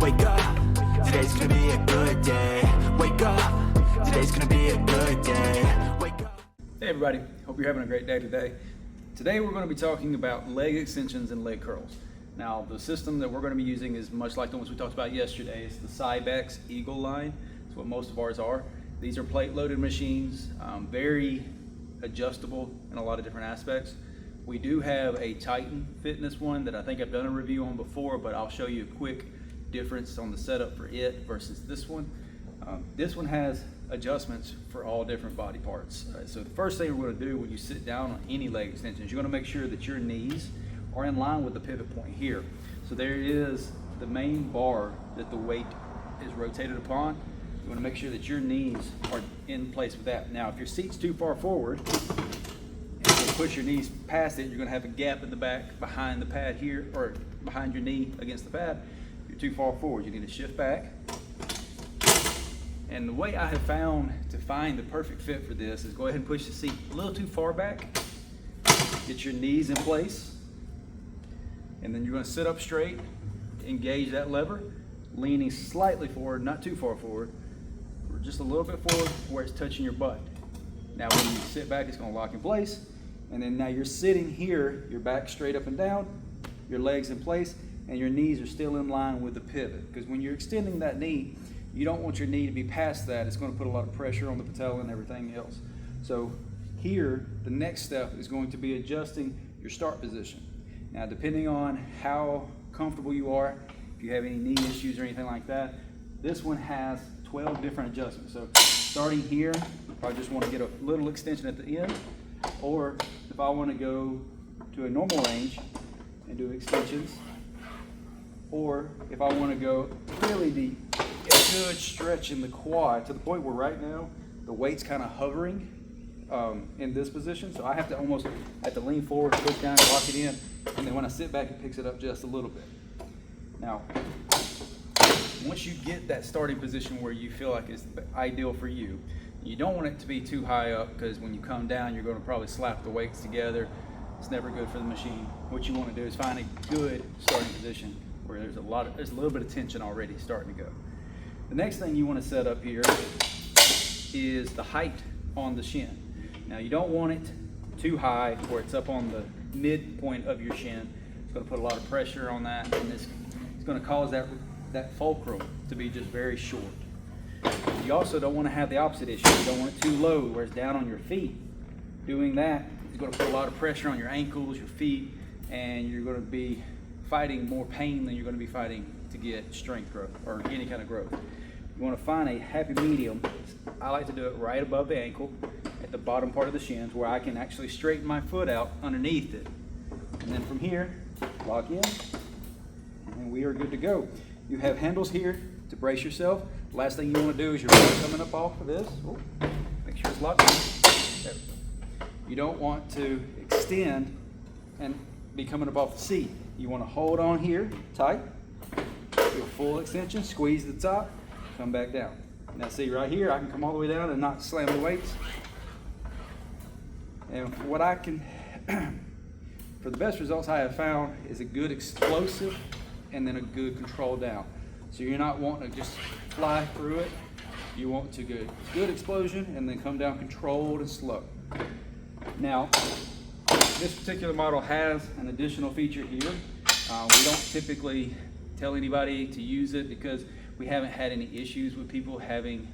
Wake up, today's gonna be a good day. Wake up, today's gonna be a good day. Wake up. Hey everybody, hope you're having a great day today. Today we're going to be talking about leg extensions and leg curls. Now the system that we're going to be using is much like the ones we talked about yesterday. It's the Cybex Eagle line. It's what most of ours are. These are plate loaded machines, very adjustable in a lot of different aspects. We do have a Titan Fitness one that I think I've done a review on before, but I'll show you a quick difference on the setup for it versus this one. This one has adjustments for all different body parts. So the first thing we're going to do when you sit down on any leg extensions, you're going to make sure that your knees are in line with the pivot point here. So there is the main bar that the weight is rotated upon. You want to make sure that your knees are in place with that. Now if your seat's too far forward, and you push your knees past it, you're going to have a gap in the back behind the pad here, or behind your knee against the pad. If you're too far forward, you need to shift back. And the way I have found to find the perfect fit for this is go ahead and push the seat a little too far back, get your knees in place, and then you're going to sit up straight, engage that lever, leaning slightly forward, not too far forward, or just a little bit forward where it's touching your butt. Now when you sit back, it's going to lock in place, and then now you're sitting here, your back straight up and down, your legs in place, and your knees are still in line with the pivot. Because when you're extending that knee, you don't want your knee to be past that. It's going to put a lot of pressure on the patella and everything else. So here, the next step is going to be adjusting your start position. Now, depending on how comfortable you are, if you have any knee issues or anything like that, this one has 12 different adjustments. So starting here, if I just want to get a little extension at the end, or if I want to go to a normal range and do extensions, or if I want to go really deep, good stretch in the quad to the point where right now the weight's kind of hovering in this position, so I have to lean forward, push down, lock it in, and then when I sit back it picks it up just a little bit. Now once you get that starting position where you feel like it's ideal for you, you don't want it to be too high up, because when you come down you're going to probably slap the weights together. It's never good for the machine. What you want to do is find a good starting position where there's a little bit of tension already starting to go. The next thing you want to set up here is the height on the shin. Now you don't want it too high where it's up on the midpoint of your shin. It's going to put a lot of pressure on that, and it's going to cause that fulcrum to be just very short. You also don't want to have the opposite issue. You don't want it too low where it's down on your feet. Doing that is going to put a lot of pressure on your ankles, your feet, and you're going to be fighting more pain than you're going to be fighting to get strength growth or any kind of growth. You want to find a happy medium. I like to do it right above the ankle at the bottom part of the shins where I can actually straighten my foot out underneath it. And then from here, lock in, and we are good to go. You have handles here to brace yourself. Last thing you want to do is your foot coming up off of this. Oh, make sure it's locked in. There we go. You don't want to extend and be coming up off the seat. You want to hold on here tight, do a full extension, squeeze the top, come back down. Now see right here, I can come all the way down and not slam the weights. And what I can, for the best results I have found is a good explosive and then a good control down. So you're not wanting to just fly through it. You want to go good explosion and then come down controlled and slow. Now, this particular model has an additional feature here. We don't typically tell anybody to use it because we haven't had any issues with people having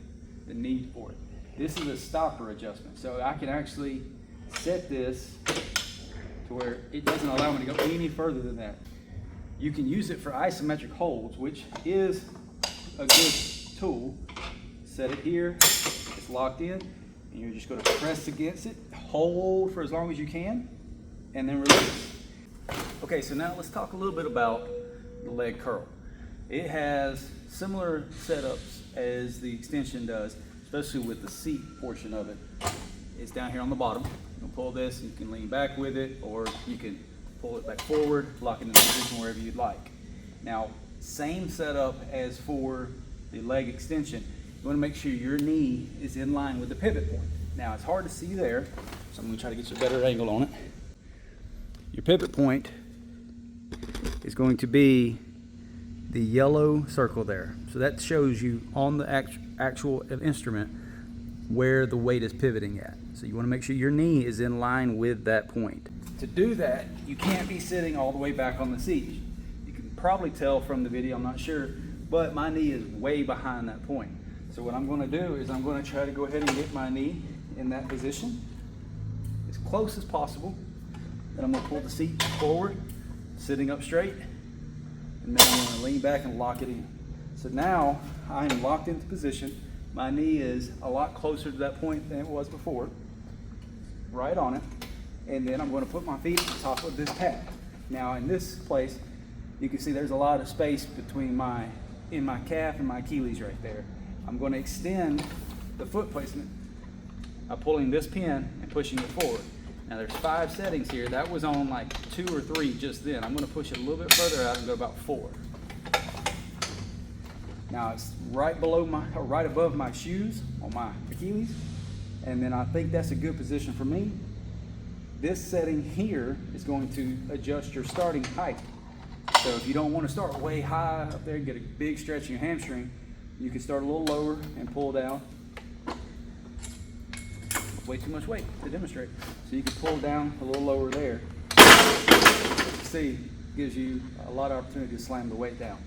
the need for it. This is a stopper adjustment, so I can actually set this to where it doesn't allow me to go any further than that. You can use it for isometric holds, which is a good tool. Set it here, it's locked in, and you're just going to press against it, hold for as long as you can, and then release. Okay, so now let's talk a little bit about the leg curl. It has similar setups as the extension does, especially with the seat portion of it. It's down here on the bottom. You can pull this, you can lean back with it, or you can pull it back forward, lock it in the position wherever you'd like. Now, same setup as for the leg extension. You want to make sure your knee is in line with the pivot point. Now, it's hard to see there, so I'm going to try to get you a better angle on it. Your pivot point is going to be the yellow circle there. So that shows you on the actual instrument where the weight is pivoting at. So you want to make sure your knee is in line with that point. To do that, you can't be sitting all the way back on the seat. You can probably tell from the video, I'm not sure, but my knee is way behind that point. So what I'm going to do is I'm going to try to go ahead and get my knee in that position as close as possible. Then I'm going to pull the seat forward, sitting up straight, and then I'm going to lean back and lock it in. So now I'm locked into position. My knee is a lot closer to that point than it was before, right on it. And then I'm going to put my feet on top of this pad. Now in this place, you can see there's a lot of space between my calf and my Achilles right there. I'm going to extend the foot placement by pulling this pin and pushing it forward. Now there's 5 settings here. That was on like 2 or 3 just then. I'm going to push it a little bit further out and go about 4. Now it's right above my shoes on my Achilles, and then I think that's a good position for me. This setting here is going to adjust your starting height. So if you don't want to start way high up there and get a big stretch in your hamstring, you can start a little lower and pull down. Way too much weight to demonstrate. So you can pull down a little lower there. See, gives you a lot of opportunity to slam the weight down.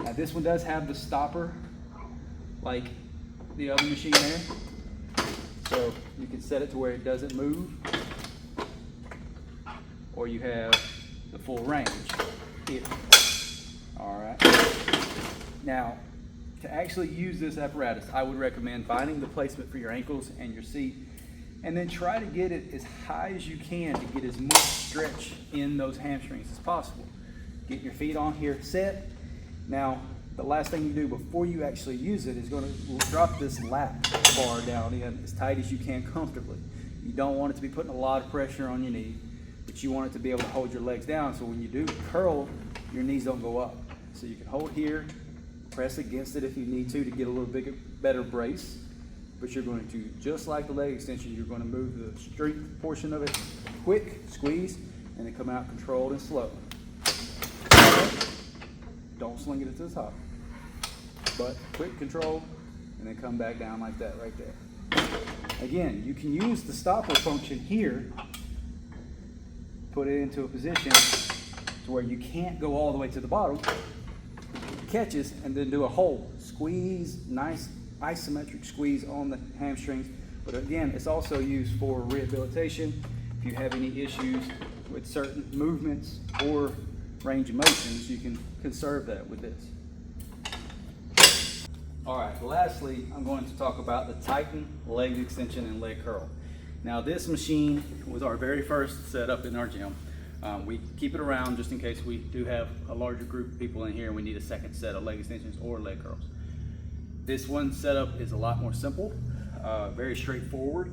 Now this one does have the stopper like the other machine there. So you can set it to where it doesn't move, or you have the full range here. All right. Now, to actually use this apparatus, I would recommend finding the placement for your ankles and your seat, and then try to get it as high as you can to get as much stretch in those hamstrings as possible. Get your feet on here set. Now, the last thing you do before you actually use it is going to drop this lap bar down in as tight as you can comfortably. You don't want it to be putting a lot of pressure on your knee, but you want it to be able to hold your legs down so when you do curl, your knees don't go up. So you can hold here, press against it if you need to get a little better brace, but you're going to, just like the leg extension, you're going to move the strength portion of it quick, squeeze, and then come out controlled and slow. Don't sling it to the top, but quick control, and then come back down like that right there. Again, you can use the stopper function here, put it into a position to where you can't go all the way to the bottom, catches, and then do a hold. Squeeze, nice isometric squeeze on the hamstrings. But again, it's also used for rehabilitation. If you have any issues with certain movements or range of motions, you can conserve that with this. All right, lastly, I'm going to talk about the Titan leg extension and leg curl. Now this machine was our very first setup in our gym. We keep it around just in case we do have a larger group of people in here and we need a second set of leg extensions or leg curls. This one setup is a lot more simple, very straightforward.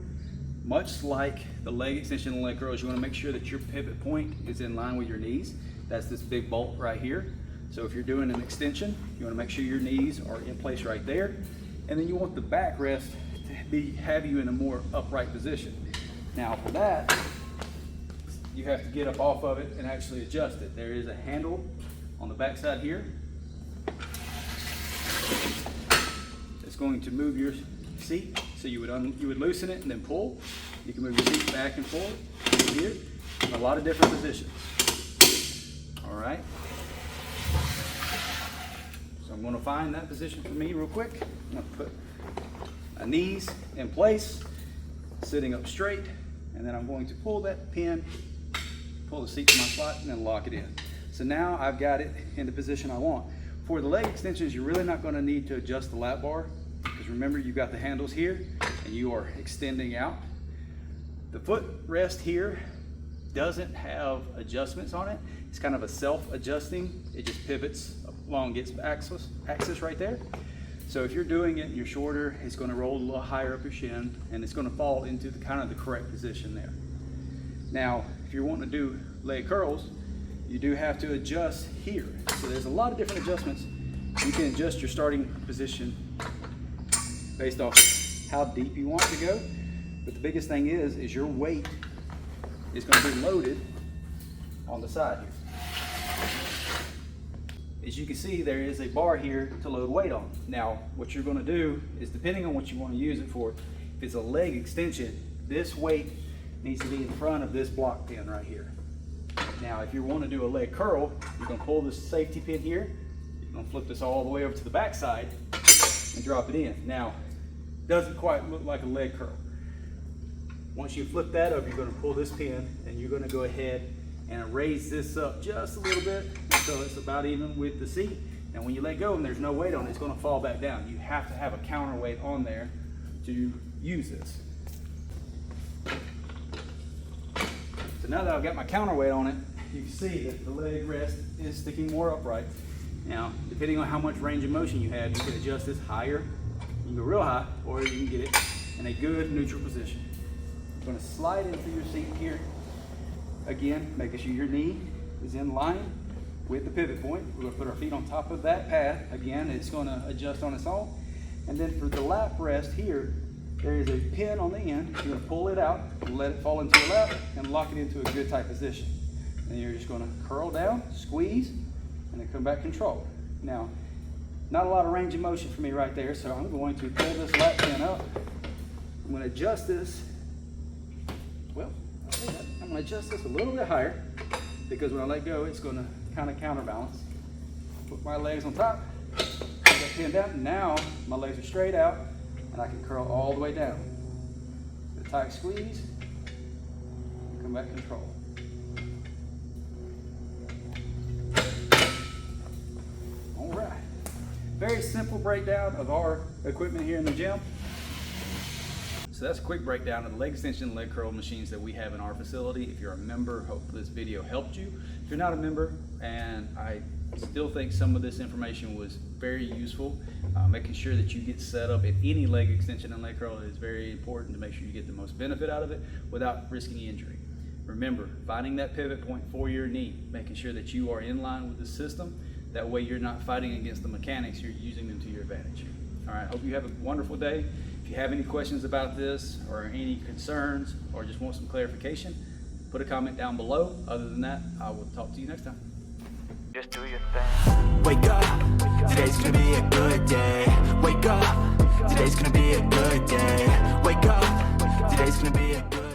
Much like the leg extension and leg curls, you want to make sure that your pivot point is in line with your knees. That's this big bolt right here. So if you're doing an extension, you want to make sure your knees are in place right there. And then you want the backrest to have you in a more upright position. Now for that, you have to get up off of it and actually adjust it. There is a handle on the back side here. It's going to move your seat. So you would loosen it and then pull. You can move your seat back and forth here in a lot of different positions. All right. So I'm going to find that position for me real quick. I'm going to put my knees in place, sitting up straight, and then I'm going to pull that pin, pull the seat to my spot, and then lock it in. So now I've got it in the position I want. For the leg extensions, you're really not going to need to adjust the lap bar, because remember, you've got the handles here and you are extending out. The footrest here doesn't have adjustments on it. It's kind of a self-adjusting. It just pivots along its axis right there. So if you're doing it and you're shorter, it's going to roll a little higher up your shin and it's going to fall into kind of the correct position there. Now, if you're wanting to do leg curls, you do have to adjust here. So there's a lot of different adjustments. You can adjust your starting position based off how deep you want to go. But the biggest thing is your weight is going to be loaded on the side here. as you can see, there is a bar here to load weight on. Now, what you're gonna do is, depending on what you wanna use it for, if it's a leg extension, this weight needs to be in front of this block pin right here. Now, if you wanna do a leg curl, you're gonna pull this safety pin here, you're gonna flip this all the way over to the back side and drop it in. Now, doesn't quite look like a leg curl. Once you flip that up, you're gonna pull this pin and you're gonna go ahead and raise this up just a little bit until it's about even with the seat. And when you let go and there's no weight on it, it's gonna fall back down. You have to have a counterweight on there to use this. So now that I've got my counterweight on it, you can see that the leg rest is sticking more upright. Now, depending on how much range of motion you have, you can adjust this higher, you can go real high, or you can get it in a good neutral position. You're gonna slide into your seat here. Again, making sure your knee is in line with the pivot point. We're gonna put our feet on top of that pad. Again, it's gonna adjust on its own. And then for the lap rest here, there is a pin on the end. You're gonna pull it out, let it fall into your lap, and lock it into a good tight position. And you're just gonna curl down, squeeze, and then come back controlled. Now, not a lot of range of motion for me right there, so I'm going to pull this lap pin up. I'm gonna adjust this, I'm gonna adjust this a little bit higher because when I let go, it's gonna kind of counterbalance. Put my legs on top, put that pin down, and now my legs are straight out and I can curl all the way down. The tight squeeze, and come back control. All right, very simple breakdown of our equipment here in the gym. So that's a quick breakdown of the leg extension and leg curl machines that we have in our facility. If you're a member, hope this video helped you. If you're not a member, and I still think some of this information was very useful, making sure that you get set up at any leg extension and leg curl is very important to make sure you get the most benefit out of it without risking injury. Remember, finding that pivot point for your knee, making sure that you are in line with the system. That way you're not fighting against the mechanics, you're using them to your advantage. All right, hope you have a wonderful day. If you have any questions about this or any concerns or just want some clarification, put a comment down below. Other than that, I will talk to you next time. Just do your thing. Wake up, today's gonna be a good day. Wake up, today's gonna be a good day. Wake up, today's gonna be a good day.